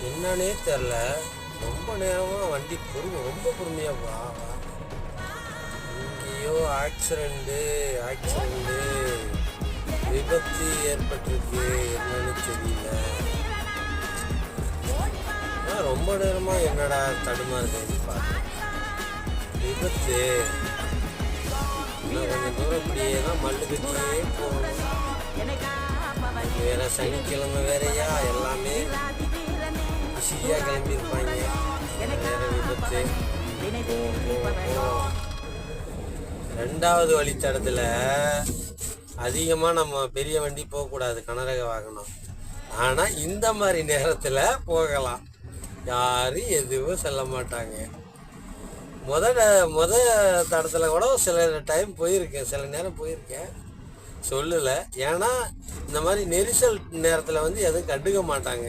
என்னன்னே தெரில, ரொம்ப நேரமாக வண்டி ரொம்ப பொறுமையாக வா. இங்கேயோ ஆக்சிடெண்ட்டு விபத்து ஏற்பட்டிருக்கு, என்னன்னு தெரியல. ரொம்ப நேரமாக என்னடா தடுமாறுதுன்னு பார்த்தேன். விபத்து இன்னும் கொஞ்சம் தூரம் இப்படியே தான் மல்லுக்கிட்டே போகணும். வேற சனிக்கிழமை வேறையா, எல்லாமே பிஸியாக கிளம்பியிருப்பாங்க. வேற விபத்து. ரெண்டாவது வழித்தடத்தில் அதிகமாக நம்ம பெரிய வண்டி போகக்கூடாது, கனரக வாகனம். ஆனால் இந்த மாதிரி நேரத்தில் போகலாம், யாரும் எதுவும் சொல்ல மாட்டாங்க. முத தடத்தில் கூட சில டைம் போயிருக்கேன், சில நேரம் போயிருக்கேன், சொல்லலை. ஏன்னா இந்த மாதிரி நெரிசல் நேரத்தில் எதுவும் கண்டுக்க மாட்டாங்க.